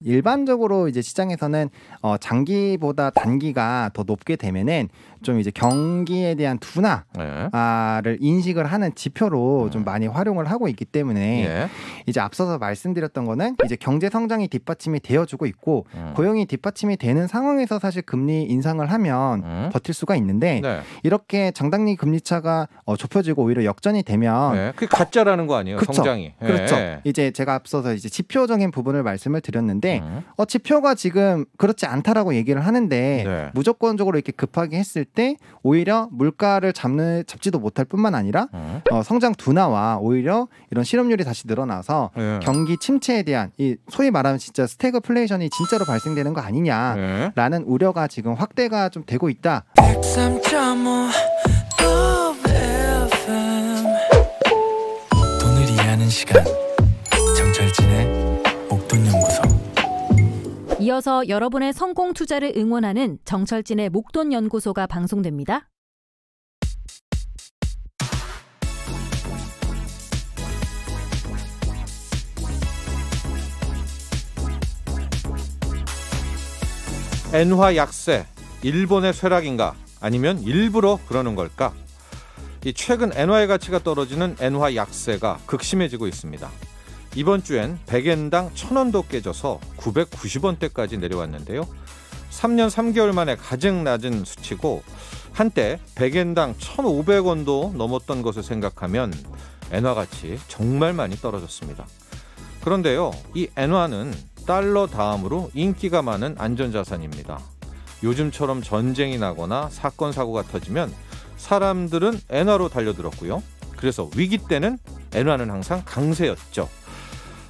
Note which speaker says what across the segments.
Speaker 1: 일반적으로 이제 시장에서는 장기보다 단기가 더 높게 되면은 좀 이제 경기에 대한 둔화를 인식을 하는 지표로 좀 많이 활용을 하고 있기 때문에 이제 앞서서 말씀드렸던 거는 이제 경제 성장이 뒷받침이 되어주고 있고 고용이 뒷받침이 되는 상황에서 사실 금리 인상을 하면 버틸 수가 있는데 이렇게 장단기 금리 차가 좁혀지고 오히려 역전이 되면
Speaker 2: 그게 가짜라는 거 아니에요? 성장이.
Speaker 1: 그렇죠. 이제 제가 앞서서 이제 지표적인 부분을 말씀을 드렸는데 지표가 지금 그렇지 않다라고 얘기를 하는데 무조건적으로 이렇게 급하게 했을 때 오히려 물가를 잡지도 못할 뿐만 아니라 성장 둔화와 오히려 이런 실업률이 다시 늘어나서 경기 침체에 대한 이 소위 말하면 진짜 스태그플레이션이 진짜로 발생되는 거 아니냐라는 우려가 지금 확대가 좀 되고 있다.
Speaker 3: 돈을 이해하는 시간 정철진의 목돈연구소.
Speaker 4: 이어서 여러분의 성공 투자를 응원하는 정철진의 목돈연구소가 방송됩니다.
Speaker 2: 엔화 약세, 일본의 쇠락인가? 아니면 일부러 그러는 걸까? 이 최근 엔화의 가치가 떨어지는 엔화 약세가 극심해지고 있습니다. 이번 주엔 100엔당 1,000원도 깨져서 990원대까지 내려왔는데요. 3년 3개월 만에 가장 낮은 수치고 한때 100엔당 1,500원도 넘었던 것을 생각하면 엔화 가치 정말 많이 떨어졌습니다. 그런데요, 이 엔화는 달러 다음으로 인기가 많은 안전자산입니다. 요즘처럼 전쟁이 나거나 사건 사고가 터지면 사람들은 엔화로 달려들었고요. 그래서 위기 때는 엔화는 항상 강세였죠.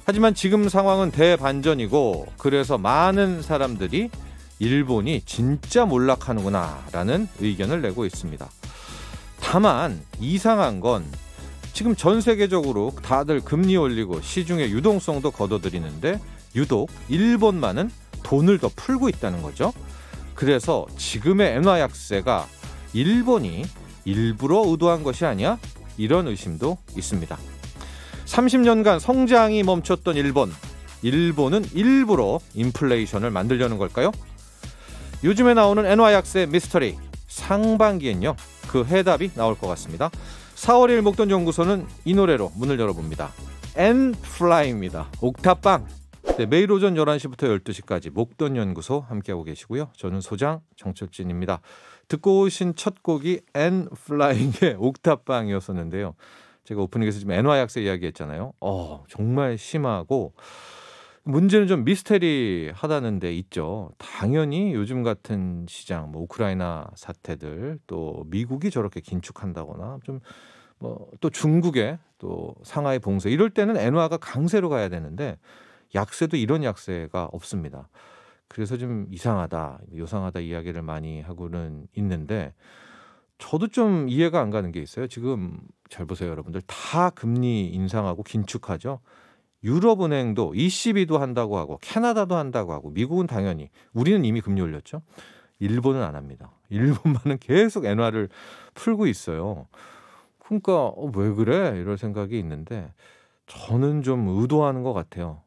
Speaker 2: 하지만 지금 상황은 대반전이고 그래서 많은 사람들이 일본이 진짜 몰락하는구나 라는 의견을 내고 있습니다. 다만 이상한 건 지금 전 세계적으로 다들 금리 올리고 시중의 유동성도 걷어들이는데 유독 일본만은 돈을 더 풀고 있다는 거죠. 그래서 지금의 엔화 약세가 일본이 일부러 의도한 것이 아니야? 이런 의심도 있습니다. 30년간 성장이 멈췄던 일본은 일부러 인플레이션을 만들려는 걸까요? 요즘에 나오는 엔화 약세 미스터리, 상반기엔요 그 해답이 나올 것 같습니다. 4월 1일 목돈연구소는 이 노래로 문을 열어봅니다. 엔플라이입니다. 옥탑방. 네, 매일 오전 11시부터 12시까지 목돈연구소 함께하고 계시고요. 저는 소장 정철진입니다. 듣고 오신 첫 곡이 엔플라잉의 옥탑방이었었는데요. 제가 오프닝에서 지금 엔화 약세 이야기했잖아요. 정말 심하고 문제는 좀 미스테리하다는 데 있죠. 당연히 요즘 같은 시장, 우크라이나 사태들, 또 미국이 저렇게 긴축한다거나 좀 또 중국의 또 상하이 봉쇄 이럴 때는 엔화가 강세로 가야 되는데 약세도 이런 약세가 없습니다. 그래서 좀 이상하다, 요상하다 이야기를 많이 하고는 있는데 저도 좀 이해가 안 가는 게 있어요. 지금 잘 보세요, 여러분들. 다 금리 인상하고 긴축하죠. 유럽은행도 ECB도 한다고 하고 캐나다도 한다고 하고 미국은 당연히, 우리는 이미 금리 올렸죠. 일본은 안 합니다. 일본만은 계속 엔화를 풀고 있어요. 그러니까 왜 그래? 이럴 생각이 있는데 저는 좀 의도하는 것 같아요.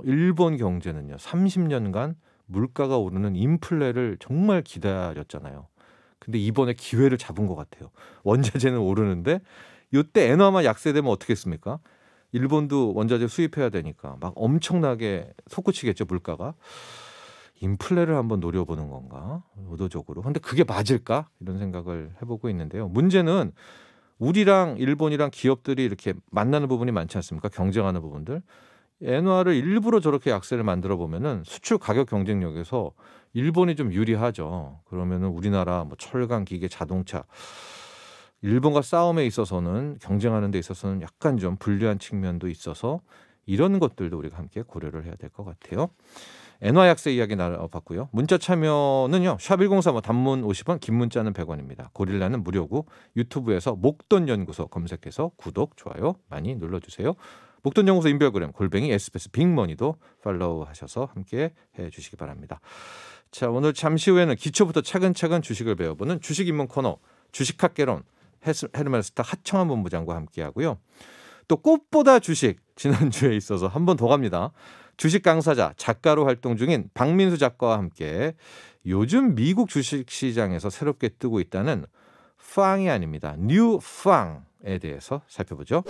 Speaker 2: 일본 경제는요 30년간 물가가 오르는 인플레를 정말 기다렸잖아요. 근데 이번에 기회를 잡은 것 같아요. 원자재는 오르는데 이때 엔화만 약세되면 어떻게 했습니까? 일본도 원자재 수입해야 되니까 막 엄청나게 솟구치겠죠, 물가가. 인플레를 한번 노려보는 건가? 의도적으로. 근데 그게 맞을까? 이런 생각을 해보고 있는데요. 문제는 우리랑 일본이랑 기업들이 이렇게 만나는 부분이 많지 않습니까? 경쟁하는 부분들. 엔화를 일부러 저렇게 약세를 만들어 보면은 수출 가격 경쟁력에서 일본이 좀 유리하죠. 그러면은 우리나라 철강, 기계, 자동차, 일본과 싸움에 있어서는, 경쟁하는 데 있어서는 약간 좀 불리한 측면도 있어서 이런 것들도 우리가 함께 고려를 해야 될 것 같아요. 엔화 약세 이야기 나눠봤고요. 문자 참여는요. 샵1035 단문 50원, 긴 문자는 100원입니다. 고릴라는 무료고 유튜브에서 목돈연구소 검색해서 구독, 좋아요 많이 눌러주세요. 목돈연구소 인별그램 @ 빅머니도 팔로우 하셔서 함께 해주시기 바랍니다. 자, 오늘 잠시 후에는 기초부터 차근차근 주식을 배워보는 주식 입문 코너 주식학개론 헤르메스타 하청한 본부장과 함께하고요. 또 꽃보다 주식 지난주에 있어서 한 번 더 갑니다. 주식 강사자, 작가로 활동 중인 박민수 작가와 함께 요즘 미국 주식시장에서 새롭게 뜨고 있다는 팡이 아닙니다. 뉴 팡에 대해서 살펴보죠.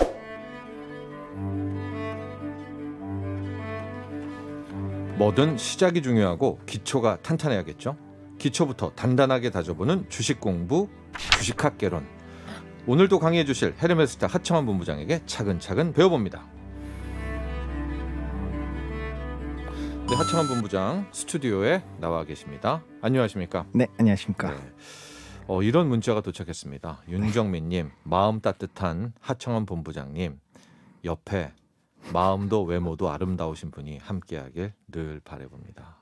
Speaker 2: 뭐든 시작이 중요하고 기초가 탄탄해야겠죠. 기초부터 단단하게 다져보는 주식 공부, 주식학 개론. 오늘도 강의해 주실 헤르메스타 하청환 본부장에게 차근차근 배워봅니다. 네, 하청환 본부장 스튜디오에 나와 계십니다. 안녕하십니까?
Speaker 1: 네, 안녕하십니까? 네.
Speaker 2: 이런 문자가 도착했습니다. 윤정민님, 마음 따뜻한 하청환 본부장님, 옆에 마음도 외모도 아름다우신 분이 함께하길 늘 바라봅니다.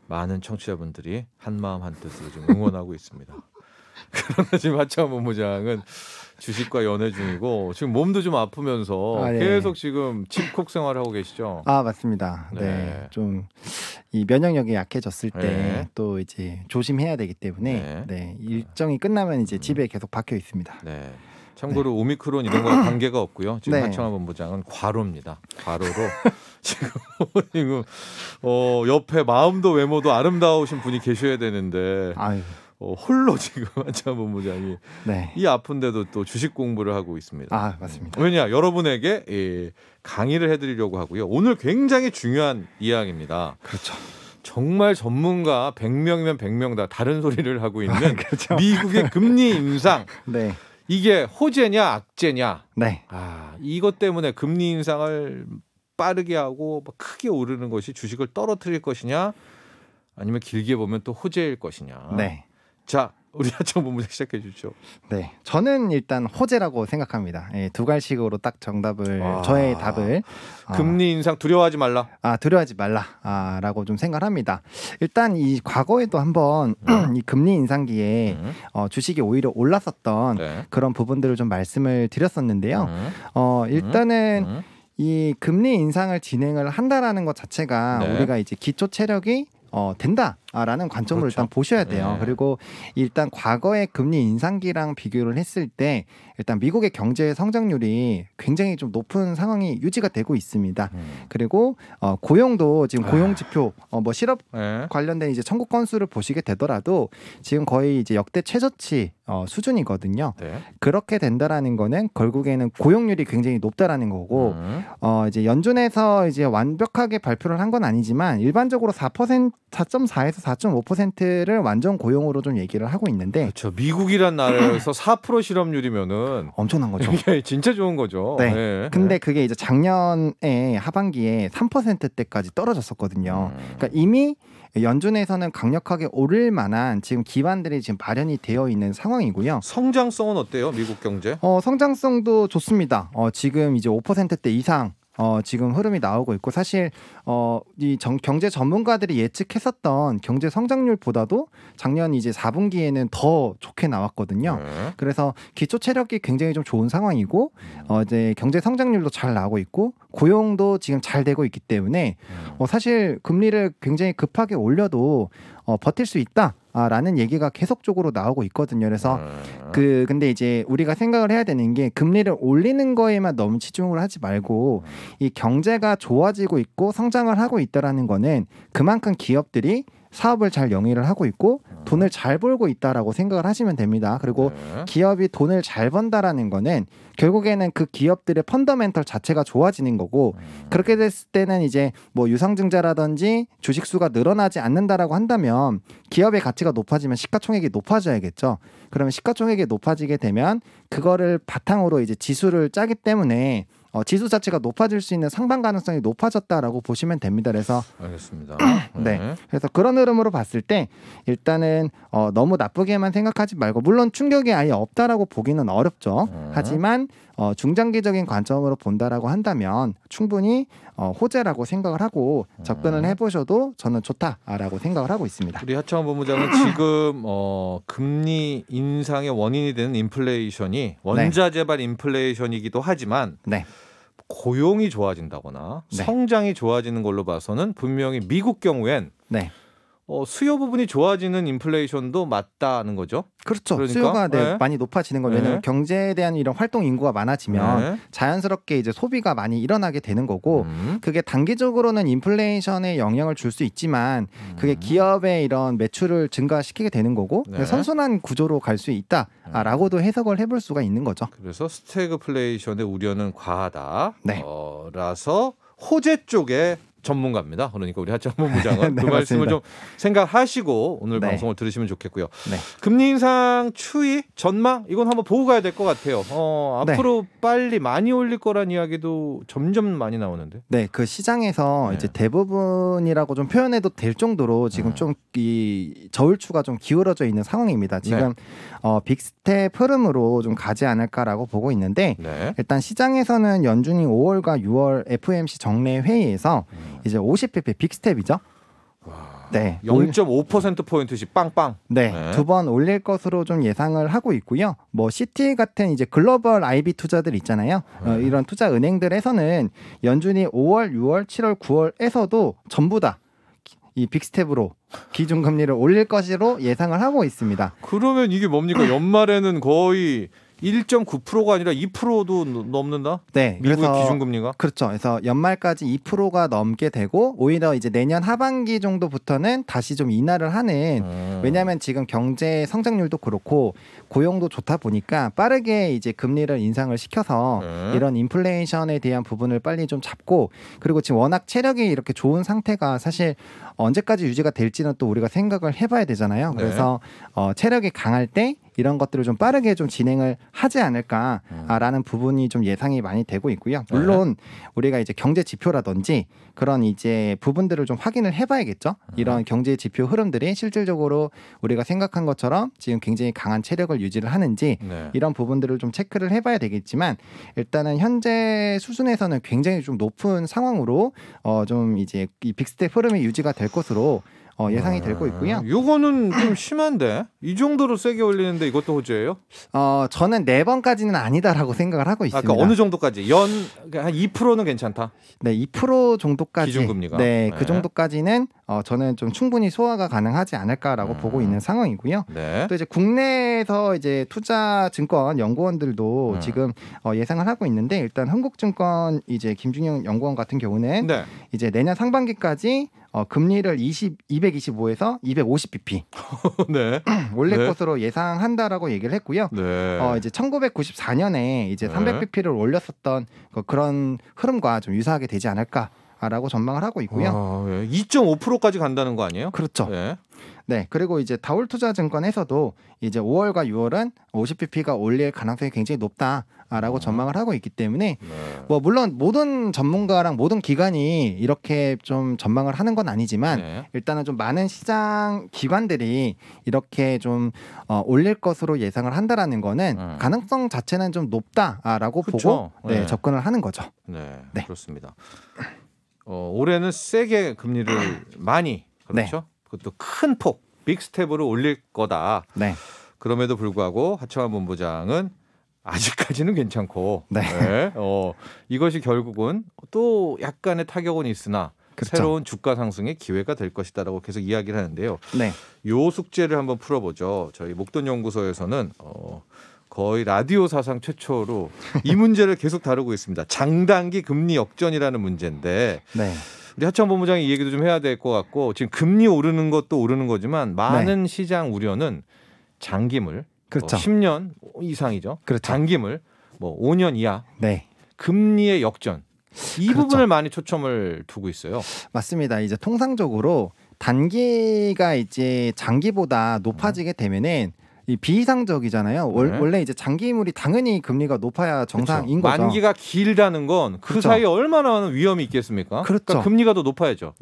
Speaker 2: 많은 청취자분들이 한마음 한뜻으로 좀 응원하고 있습니다. 그러나 지금 하청환 본부장은 주식과 연애 중이고 지금 몸도 좀 아프면서
Speaker 1: 네.
Speaker 2: 계속 지금 집콕 생활하고 계시죠?
Speaker 1: 맞습니다. 네, 좀 이 면역력이 약해졌을 때 또 이제 조심해야 되기 때문에 일정이 끝나면 이제 집에 계속 박혀 있습니다.
Speaker 2: 네. 참고로 오미크론 이런 거와 관계가 없고요. 지금 하청환 본부장은 과로입니다. 과로로 지금 옆에 마음도 외모도 아름다우신 분이 계셔야 되는데 홀로 지금 하청환 본부장이 이 아픈데도 또 주식 공부를 하고 있습니다.
Speaker 1: 맞습니다.
Speaker 2: 왜냐, 여러분에게 강의를 해드리려고 하고요. 오늘 굉장히 중요한 이야기입니다.
Speaker 1: 그렇죠.
Speaker 2: 정말 전문가 100명이면 100명 다 다른 소리를 하고 있는 그렇죠. 미국의 금리 인상. 이게 호재냐 악재냐. 이것 때문에 금리 인상을 빠르게 하고 크게 오르는 것이 주식을 떨어뜨릴 것이냐, 아니면 길게 보면 또 호재일 것이냐. 자, 우리 하청환 본부장 시작해 주죠.
Speaker 1: 네, 저는 일단 호재라고 생각합니다. 두 갈식으로 딱 정답을 저의 답을
Speaker 2: 금리 인상 두려워하지 말라.
Speaker 1: 두려워하지 말라라고 좀 생각합니다. 일단 이 과거에도 한번 이 금리 인상기에 주식이 오히려 올랐었던 그런 부분들을 좀 말씀을 드렸었는데요. 일단은 이 금리 인상을 진행을 한다라는 것 자체가 우리가 이제 기초 체력이 된다라는 관점으로 일단 보셔야 돼요. 그리고 일단 과거의 금리 인상기랑 비교를 했을 때 일단 미국의 경제 성장률이 굉장히 좀 높은 상황이 유지가 되고 있습니다. 그리고 고용도 지금 고용 지표 뭐 실업 관련된 이제 청구 건수를 보시게 되더라도 지금 거의 이제 역대 최저치 수준이거든요. 그렇게 된다라는 거는 결국에는 고용률이 굉장히 높다라는 거고 이제 연준에서 이제 완벽하게 발표를 한 건 아니지만 일반적으로 4.4에서 4.5%를 완전 고용으로 좀 얘기를 하고 있는데,
Speaker 2: 그렇죠. 미국이란 나라에서 4% 실업률이면은
Speaker 1: 엄청난 거죠.
Speaker 2: 이게 진짜 좋은 거죠.
Speaker 1: 근데 그게 이제 작년에 하반기에 3%대까지 떨어졌었거든요. 그러니까 이미 연준에서는 강력하게 오를 만한 지금 기반들이 지금 마련이 되어 있는 상황이고요.
Speaker 2: 성장성은 어때요, 미국 경제?
Speaker 1: 성장성도 좋습니다. 지금 이제 5%대 이상 지금 흐름이 나오고 있고, 사실 이 경제 전문가들이 예측했었던 경제 성장률보다도 작년 이제 4분기에는 더 좋게 나왔거든요. 그래서 기초 체력이 굉장히 좀 좋은 상황이고, 이제 경제 성장률도 잘 나오고 있고, 고용도 지금 잘 되고 있기 때문에 사실 금리를 굉장히 급하게 올려도 버틸 수 있다라는 얘기가 계속적으로 나오고 있거든요. 그래서 근데 이제 우리가 생각을 해야 되는 게, 금리를 올리는 거에만 너무 치중을 하지 말고 이 경제가 좋아지고 있고 성장을 하고 있다라는 거는 그만큼 기업들이 사업을 잘 영위를 하고 있고 돈을 잘 벌고 있다라고 생각을 하시면 됩니다. 그리고 기업이 돈을 잘 번다라는 거는 결국에는 그 기업들의 펀더멘털 자체가 좋아지는 거고, 그렇게 됐을 때는 이제 뭐 유상증자라든지 주식수가 늘어나지 않는다라고 한다면 기업의 가치가 높아지면 시가총액이 높아져야겠죠. 그러면 시가총액이 높아지게 되면 그거를 바탕으로 이제 지수를 짜기 때문에 지수 자체가 높아질 수 있는 상방 가능성이 높아졌다라고 보시면 됩니다. 그래서
Speaker 2: 알겠습니다.
Speaker 1: 그래서 그런 흐름으로 봤을 때 일단은 너무 나쁘게만 생각하지 말고, 물론 충격이 아예 없다라고 보기는 어렵죠. 하지만 중장기적인 관점으로 본다라고 한다면 충분히 호재라고 생각을 하고 접근을 해보셔도 저는 좋다라고 생각을 하고 있습니다.
Speaker 2: 우리 하청환 본부장은 지금 금리 인상의 원인이 되는 인플레이션이 원자재발 인플레이션이기도 하지만 고용이 좋아진다거나 성장이 좋아지는 걸로 봐서는 분명히 미국 경우엔 수요 부분이 좋아지는 인플레이션도 맞다는 거죠.
Speaker 1: 그렇죠.
Speaker 2: 그러니까?
Speaker 1: 수요가
Speaker 2: 네.
Speaker 1: 많이 높아지는 건 왜냐하면 경제에 대한 이런 활동 인구가 많아지면 자연스럽게 이제 소비가 많이 일어나게 되는 거고 그게 단기적으로는 인플레이션에 영향을 줄 수 있지만 그게 기업의 이런 매출을 증가시키게 되는 거고 선순환 구조로 갈 수 있다라고도 해석을 해볼 수가 있는 거죠.
Speaker 2: 그래서 스태그플레이션의 우려는 과하다.
Speaker 1: 네.
Speaker 2: 라서 호재 쪽에 전문가입니다. 그러니까 우리 하창 본부장은
Speaker 1: 네,
Speaker 2: 그 말씀을
Speaker 1: 맞습니다.
Speaker 2: 좀 생각하시고 오늘
Speaker 1: 네.
Speaker 2: 방송을 들으시면 좋겠고요.
Speaker 1: 네.
Speaker 2: 금리 인상 추이 전망 이건 한번 보고 가야 될 것 같아요. 앞으로 빨리 많이 올릴 거란 이야기도 점점 많이 나오는데.
Speaker 1: 네, 그 시장에서 이제 대부분이라고 좀 표현해도 될 정도로 지금 좀 이 저울추가 좀 기울어져 있는 상황입니다. 지금 빅스텝 흐름으로 좀 가지 않을까라고 보고 있는데 일단 시장에서는 연준이 5월과 6월 FOMC 정례 회의에서 이제 50bp 빅스텝이죠. 네,
Speaker 2: 0.5%포인트씩 빵빵.
Speaker 1: 네, 2번 올릴 것으로 좀 예상을 하고 있고요. 뭐 시티 같은 이제 글로벌 IB 투자들 있잖아요. 이런 투자 은행들에서는 연준이 5월, 6월, 7월, 9월에서도 전부 다 이 빅스텝으로 기준금리를 올릴 것으로 예상을 하고 있습니다.
Speaker 2: 그러면 이게 뭡니까? 연말에는 거의 1.9%가 아니라 2%도 넘는다?
Speaker 1: 네,
Speaker 2: 미국의 기준금리가?
Speaker 1: 그렇죠. 그래서 연말까지 2%가 넘게 되고 오히려 이제 내년 하반기 정도부터는 다시 좀 인하를 하는 왜냐하면 지금 경제 성장률도 그렇고 고용도 좋다 보니까 빠르게 이제 금리를 인상을 시켜서 이런 인플레이션에 대한 부분을 빨리 좀 잡고 그리고 지금 워낙 체력이 이렇게 좋은 상태가 사실 언제까지 유지가 될지는 또 우리가 생각을 해봐야 되잖아요. 그래서 체력이 강할 때 이런 것들을 좀 빠르게 좀 진행을 하지 않을까라는 부분이 좀 예상이 많이 되고 있고요. 물론 우리가 이제 경제 지표라든지 그런 이제 부분들을 좀 확인을 해봐야겠죠. 이런 경제 지표 흐름들이 실질적으로 우리가 생각한 것처럼 지금 굉장히 강한 체력을 유지를 하는지 이런 부분들을 좀 체크를 해봐야 되겠지만 일단은 현재 수준에서는 굉장히 좀 높은 상황으로 좀 이제 이 빅스텝 흐름이 유지가 될 것으로 예상이 되고 있고요.
Speaker 2: 이거는 좀 심한데 이 정도로 세게 올리는데 이것도 호재예요?
Speaker 1: 저는 4번까지는 아니다라고 생각을 하고 있습니다.
Speaker 2: 그러니까 어느 정도까지? 한 2%는 괜찮다?
Speaker 1: 네, 2% 정도까지.
Speaker 2: 기준금리가.
Speaker 1: 네, 그 정도까지는 저는 좀 충분히 소화가 가능하지 않을까라고 보고 있는 상황이고요. 또 이제 국내에서 이제 투자 증권 연구원들도 지금 예상을 하고 있는데 일단 한국증권 이제 김중영 연구원 같은 경우는 이제 내년 상반기까지 금리를 225에서 250bp 올릴 것으로 예상한다라고 얘기를 했고요. 이제 1994년에 이제 300bp를 올렸었던 그런 흐름과 좀 유사하게 되지 않을까라고 전망을 하고 있고요.
Speaker 2: 2.5%까지 간다는 거 아니에요?
Speaker 1: 그렇죠. 네, 그리고 이제 다울투자증권에서도 이제 5월과 6월은 50bp가 올릴 가능성이 굉장히 높다라고 전망을 하고 있기 때문에 뭐 물론 모든 전문가랑 모든 기관이 이렇게 좀 전망을 하는 건 아니지만 일단은 좀 많은 시장 기관들이 이렇게 좀 올릴 것으로 예상을 한다라는 거는 가능성 자체는 좀 높다라고 보고 접근을 하는 거죠.
Speaker 2: 네. 그렇습니다. 올해는 세게 금리를 많이 그렇죠. 그것도 큰 폭, 빅스텝으로 올릴 거다. 그럼에도 불구하고 하청환 본부장은 아직까지는 괜찮고 이것이 결국은 또 약간의 타격은 있으나 새로운 주가 상승의 기회가 될 것이다라고 계속 이야기를 하는데요. 요 숙제를 한번 풀어보죠. 저희 목돈연구소에서는 거의 라디오 사상 최초로 이 문제를 계속 다루고 있습니다. 장단기 금리 역전이라는 문제인데 우리 하청 본부장이 이 얘기도 좀 해야 될 것 같고 지금 금리 오르는 것도 오르는 거지만 많은 시장 우려는 장기물 10년 이상이죠. 장기물 5년 이하 금리의 역전 이 부분을 많이 초점을 두고 있어요.
Speaker 1: 맞습니다. 이제 통상적으로 단기가 이제 장기보다 높아지게 되면은 이 비이상적이잖아요. 원래 이제 장기물이 당연히 금리가 높아야 정상인 거죠.
Speaker 2: 만기가 길다는 건 그 사이에 얼마나 많은 위험이 있겠습니까? 그러니까 금리가 더 높아야죠.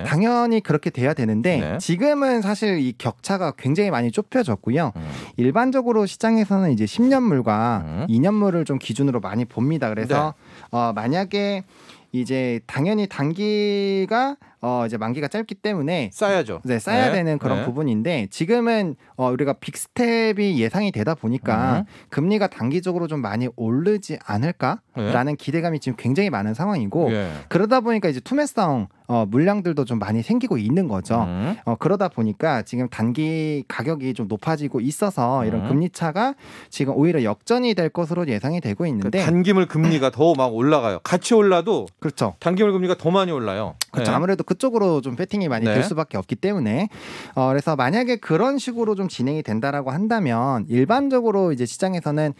Speaker 1: 당연히 그렇게 돼야 되는데 지금은 사실 이 격차가 굉장히 많이 좁혀졌고요. 일반적으로 시장에서는 이제 10년물과 2년물을 좀 기준으로 많이 봅니다. 그래서 만약에 이제 당연히 단기가 이제 만기가 짧기 때문에
Speaker 2: 쌓여야죠.
Speaker 1: 네, 쌓아야 되는 그런 부분인데 지금은 우리가 빅스텝이 예상이 되다 보니까 금리가 단기적으로 좀 많이 오르지 않을까라는 기대감이 지금 굉장히 많은 상황이고 그러다 보니까 이제 투매성 물량들도 좀 많이 생기고 있는 거죠. 그러다 보니까 지금 단기 가격이 좀 높아지고 있어서 이런 금리 차가 지금 오히려 역전이 될 것으로 예상이 되고 있는데
Speaker 2: 단기물 금리가 더 막 올라가요. 같이 올라도
Speaker 1: 그렇죠.
Speaker 2: 단기물 금리가 더 많이 올라요.
Speaker 1: 그렇죠. 아무래도 그쪽으로 좀 배팅이 많이 될 수밖에 없기 때문에 그래서 만약에 그런 식으로 좀 진행이 된다라고 한다면 일반적으로 이제 시장에서는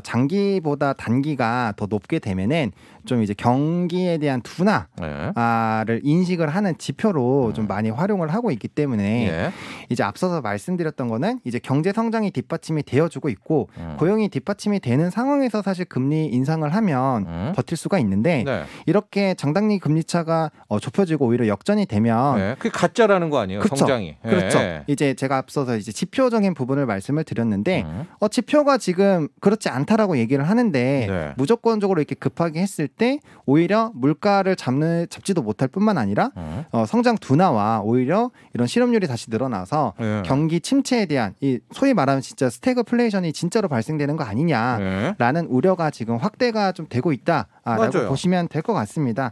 Speaker 1: 장기보다 단기가 더 높게 되면은 좀 이제 경기에 대한 둔화를 인식을 하는 지표로 좀 많이 활용을 하고 있기 때문에 이제 앞서서 말씀드렸던 거는 이제 경제 성장이 뒷받침이 되어주고 있고 고용이 뒷받침이 되는 상황에서 사실 금리 인상을 하면 버틸 수가 있는데 이렇게 장단기 금리 차가 좁혀지고 오히려 역전이 되면
Speaker 2: 그게 가짜라는 거 아니에요?
Speaker 1: 그렇죠.
Speaker 2: 성장이.
Speaker 1: 그렇죠. 이제 제가 앞서서 이제 지표적인 부분을 말씀을 드렸는데 지표가 지금 그렇지 않다라고 얘기를 하는데 무조건적으로 이렇게 급하게 했을 때 오히려 물가를 잡지도 못할 뿐만 아니라 성장 둔화와 오히려 이런 실업률이 다시 늘어나서 경기 침체에 대한 이 소위 말하면 진짜 스태그플레이션이 진짜로 발생되는 거 아니냐라는 우려가 지금 확대가 좀 되고 있다라고 보시면 될 것 같습니다.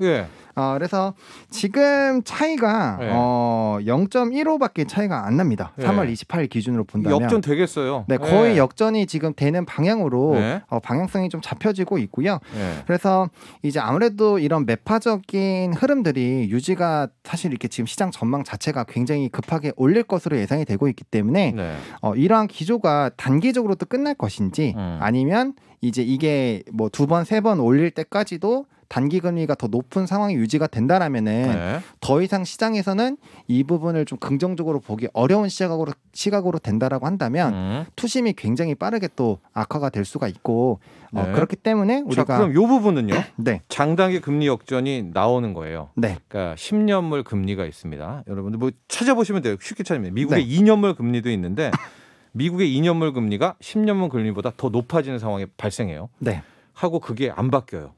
Speaker 1: 그래서 지금 차이가 0.15밖에 차이가 안 납니다. 3월 28일 기준으로 본다면
Speaker 2: 역전 되겠어요.
Speaker 1: 네, 거의 역전이 지금 되는 방향으로 방향성이 좀 잡혀지고 있고요. 그래서 이제 아무래도 이런 매파적인 흐름들이 유지가 사실 이렇게 지금 시장 전망 자체가 굉장히 급하게 올릴 것으로 예상이 되고 있기 때문에 이러한 기조가 단기적으로 또 끝날 것인지 아니면 이제 이게 뭐 2번, 3번 올릴 때까지도 단기 금리가 더 높은 상황이 유지가 된다라면은 더 이상 시장에서는 이 부분을 좀 긍정적으로 보기 어려운 시각으로 된다라고 한다면 투심이 굉장히 빠르게 또 악화가 될 수가 있고 그렇기 때문에 우리가
Speaker 2: 그럼 이 부분은요. 장단기 금리 역전이 나오는 거예요. 그러니까 10년물 금리가 있습니다. 여러분들 뭐 찾아보시면 돼요. 쉽게 찾으면 미국의 2년물 금리도 있는데 미국의 2년물 금리가 10년물 금리보다 더 높아지는 상황이 발생해요. 하고 그게 안 바뀌어요.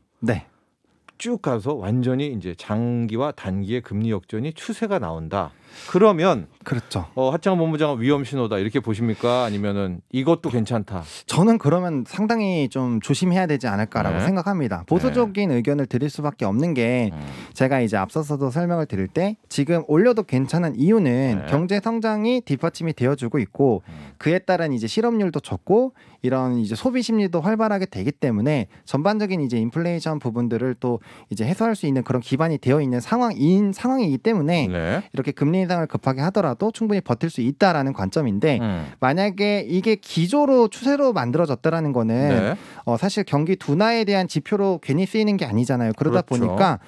Speaker 2: 쭉 가서 완전히 이제 장기와 단기의 금리 역전이 추세가 나온다. 그러면
Speaker 1: 그렇죠.
Speaker 2: 하창원 본부장은 위험 신호다 이렇게 보십니까? 아니면은 이것도 괜찮다?
Speaker 1: 저는 그러면 상당히 좀 조심해야 되지 않을까라고 생각합니다. 보수적인 의견을 드릴 수밖에 없는 게 제가 이제 앞서서도 설명을 드릴 때 지금 올려도 괜찮은 이유는 경제 성장이 뒷받침이 되어주고 있고 그에 따른 이제 실업률도 적고 이런 이제 소비 심리도 활발하게 되기 때문에 전반적인 이제 인플레이션 부분들을 또 이제 해소할 수 있는 그런 기반이 되어 있는 상황이기 때문에 이렇게 금리 인상을 급하게 하더라도 충분히 버틸 수 있다라는 관점인데 만약에 이게 기조로 추세로 만들어졌다라는 거는 사실 경기 둔화에 대한 지표로 괜히 쓰이는 게 아니잖아요. 그러다 보니까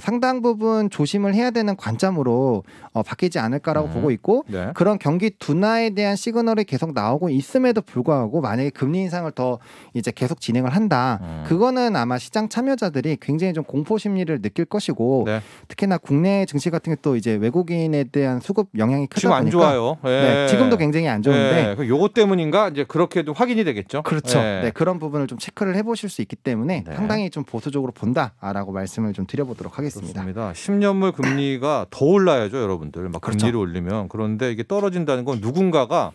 Speaker 1: 상당 부분 조심을 해야 되는 관점으로 바뀌지 않을까라고 보고 있고 그런 경기 둔화에 대한 시그널이 계속 나오고 있음에도 불구하고 만약에 금리 인상을 더 이제 계속 진행을 한다. 그거는 아마 시장 참여자들이 굉장히 좀 공포 심리를 느낄 것이고 특히나 국내 증시 같은 게 또 이제 외국인에 대한 수급 영향이 크다
Speaker 2: 지금
Speaker 1: 보니까
Speaker 2: 안 좋아요.
Speaker 1: 지금도 굉장히 안 좋은데
Speaker 2: 요거 때문인가 이제 그렇게도 확인이 되겠죠.
Speaker 1: 그렇죠. 그런 부분을 좀 체크를 해보실 수 있기 때문에 상당히 좀 보수적으로 본다라고 말씀을 좀 드려보도록 하겠습니다.
Speaker 2: 그렇습니다. 10년물 금리가 더 올라야죠, 여러분들. 막 금리를 올리면 그런데 이게 떨어진다는 건 누군가가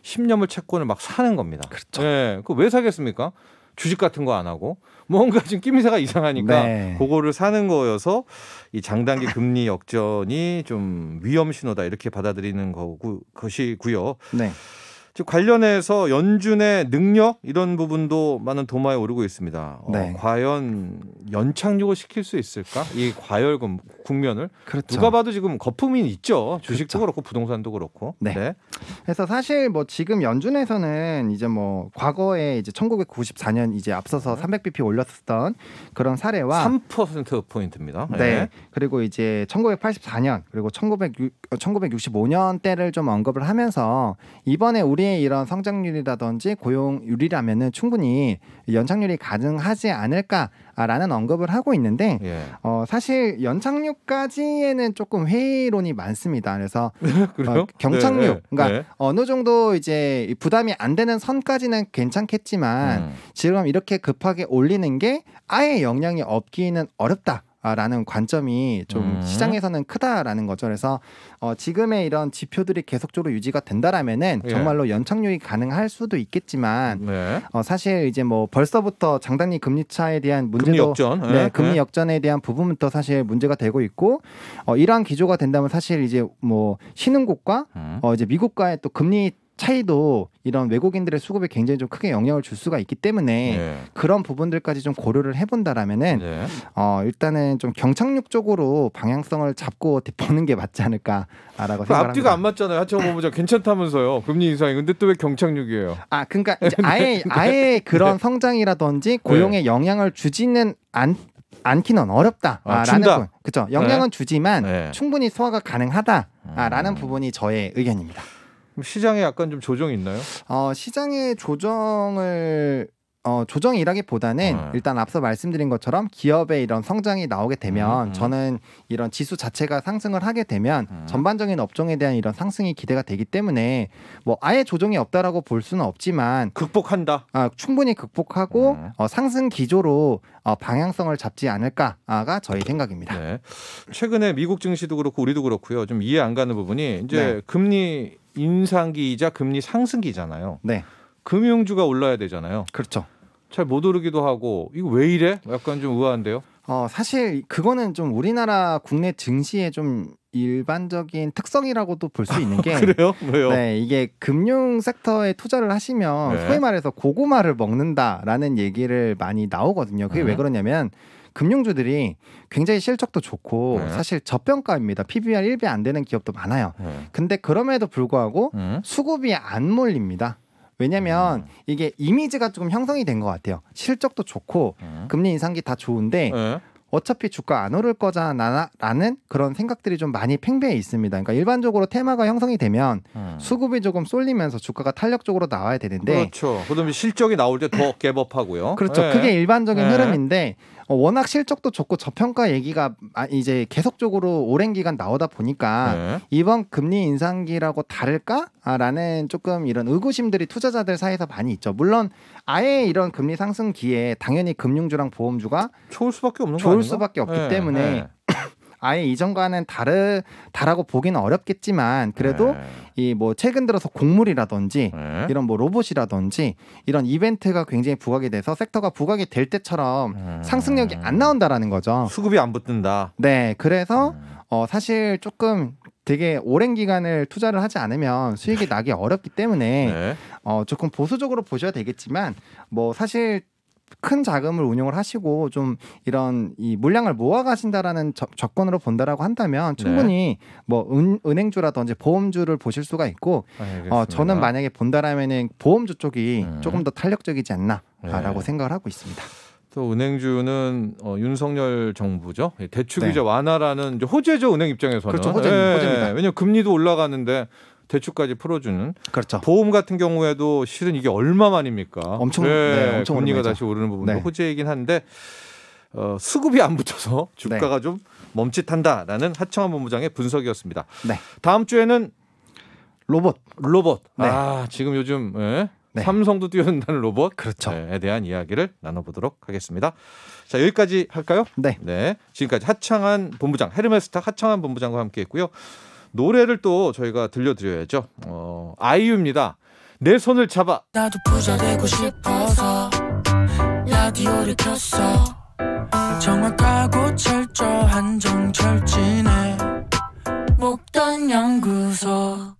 Speaker 2: 10년물 채권을 막 사는 겁니다. 그거 왜 사겠습니까? 주식 같은 거 안 하고 뭔가 지금 끼미새가 이상하니까 그거를 사는 거여서 이 장단기 금리 역전이 좀 위험 신호다 이렇게 받아들이는 것이고요. 즉 관련해서 연준의 능력 이런 부분도 많은 도마에 오르고 있습니다. 과연 연착륙을 시킬 수 있을까? 이 과열금 국면을 누가 봐도 지금 거품이 있죠. 주식도 그렇고 부동산도 그렇고.
Speaker 1: 그래서 사실 뭐 지금 연준에서는 이제 뭐 과거에 이제 1994년 이제 앞서서 300bp 올렸었던 그런 사례와
Speaker 2: 3% 포인트입니다.
Speaker 1: 그리고 이제 1984년 그리고 1965년 때를 좀 언급을 하면서 이번에 우리의 이런 성장률이라든지 고용률이라면은 충분히 연착률이 가능하지 않을까라는 언급을 하고 있는데 사실 연착륙까지에는 조금 회의론이 많습니다. 그래서 경착륙, 그러니까 어느 정도 이제 부담이 안 되는 선까지는 괜찮겠지만 지금 이렇게 급하게 올리는 게 아예 영향이 없기는 어렵다. 라는 관점이 좀 시장에서는 크다라는 거죠. 그래서 지금의 이런 지표들이 계속적으로 유지가 된다라면은 정말로 연착륙이 가능할 수도 있겠지만 사실 이제 뭐 벌써부터 장단기 금리 차에 대한 문제도
Speaker 2: 금리 역전,
Speaker 1: 금리 역전에 대한 부분부터 사실 문제가 되고 있고 이러한 기조가 된다면 사실 이제 뭐 신흥국과 이제 미국과의 또 금리 차이도 이런 외국인들의 수급에 굉장히 좀 크게 영향을 줄 수가 있기 때문에 그런 부분들까지 좀 고려를 해본다라면은 일단은 좀 경착륙 쪽으로 방향성을 잡고 보는 게 맞지 않을까라고 생각합니다.
Speaker 2: 앞뒤가 안 맞잖아요. 하청원 본부장 괜찮다면서요. 금리 인상이. 근데 또 왜 경착륙이에요?
Speaker 1: 그러니까 이제 아예 그런 성장이라든지 고용에 영향을 주지는 않기는 어렵다라는 그렇죠. 영향은 주지만 충분히 소화가 가능하다라는 부분이 저의 의견입니다.
Speaker 2: 시장에 약간 좀 조정이 있나요?
Speaker 1: 시장의 조정이라기보다는 일단 앞서 말씀드린 것처럼 기업의 이런 성장이 나오게 되면 저는 이런 지수 자체가 상승을 하게 되면 전반적인 업종에 대한 이런 상승이 기대가 되기 때문에 뭐 아예 조정이 없다라고 볼 수는 없지만
Speaker 2: 극복한다.
Speaker 1: 충분히 극복하고 상승 기조로 방향성을 잡지 않을까가 저희 생각입니다.
Speaker 2: 네. 최근에 미국 증시도 그렇고 우리도 그렇고요. 좀 이해 안 가는 부분이 이제 금리 인상기이자 금리 상승기잖아요.
Speaker 1: 네.
Speaker 2: 금융주가 올라야 되잖아요.
Speaker 1: 그렇죠.
Speaker 2: 잘 못 오르기도 하고 이거 왜 이래? 약간 좀 의아한데요.
Speaker 1: 사실 그거는 좀 우리나라 국내 증시의 좀 일반적인 특성이라고도 볼 수 있는 게
Speaker 2: 그래요? 왜요?
Speaker 1: 네, 이게 금융 섹터에 투자를 하시면 소위 말해서 고구마를 먹는다라는 얘기를 많이 나오거든요. 그게 왜 그러냐면 금융주들이 굉장히 실적도 좋고 사실 저평가입니다. PBR 1배 안 되는 기업도 많아요. 근데 그럼에도 불구하고 수급이 안 몰립니다. 왜냐하면 이게 이미지가 조금 형성이 된 것 같아요. 실적도 좋고 금리 인상기 다 좋은데 어차피 주가 안 오를 거잖아라는 그런 생각들이 좀 많이 팽배해 있습니다. 그러니까 일반적으로 테마가 형성이 되면 수급이 조금 쏠리면서 주가가 탄력적으로 나와야 되는데
Speaker 2: 그렇죠. 그다음에 실적이 나올 때 더 갭업하고요.
Speaker 1: 그렇죠. 그게 일반적인 흐름인데 워낙 실적도 좋고 저평가 얘기가 이제 계속적으로 오랜 기간 나오다 보니까 이번 금리 인상기라고 다를까라는 조금 이런 의구심들이 투자자들 사이에서 많이 있죠. 물론 아예 이런 금리 상승기에 당연히 금융주랑 보험주가
Speaker 2: 좋을 수밖에 없는 거
Speaker 1: 좋을
Speaker 2: 아닌가?
Speaker 1: 수밖에 없기 때문에 아예 이전과는 다르다라고 보기는 어렵겠지만 그래도 이 뭐 최근 들어서 곡물이라든지 이런 뭐 로봇이라든지 이런 이벤트가 굉장히 부각이 돼서 섹터가 부각이 될 때처럼 상승력이 안 나온다라는 거죠.
Speaker 2: 수급이 안 붙는다.
Speaker 1: 네, 그래서 사실 조금 되게 오랜 기간을 투자를 하지 않으면 수익이 나기 어렵기 때문에 조금 보수적으로 보셔야 되겠지만 뭐 사실 큰 자금을 운용을 하시고 좀 이런 이 물량을 모아 가신다라는 조건으로 본다라고 한다면 충분히 뭐 은행주라든지 보험주를 보실 수가 있고 저는 만약에 본다라면은 보험주 쪽이 조금 더 탄력적이지 않나라고 생각을 하고 있습니다.
Speaker 2: 또 은행주는 윤석열 정부죠. 대출규제 완화라는 호재죠. 은행 입장에서는.
Speaker 1: 그렇죠. 호재입니다.
Speaker 2: 왜냐하면 금리도 올라가는데 대출까지 풀어주는.
Speaker 1: 그렇죠.
Speaker 2: 보험 같은 경우에도 실은 이게 얼마만입니까?
Speaker 1: 엄청
Speaker 2: 금리가 다시 오르는 부분도 호재이긴 한데 수급이 안 붙어서 주가가 좀 멈칫한다라는 하청원 본부장의 분석이었습니다. 다음 주에는 로봇. 지금 요즘 삼성도 뛰어든다는 로봇에 대한 이야기를 나눠보도록 하겠습니다. 자, 여기까지 할까요? 네. 지금까지 하청원 본부장, 헤르메스탁 하청원 본부장과 함께했고요. 노래를 또 저희가 들려드려야죠. 아이유입니다. 내 손을 잡아.
Speaker 3: 나도 부자 되고 싶어서 라디오를 켰어. 정확하고 철저한 정철진의 목돈 연구소.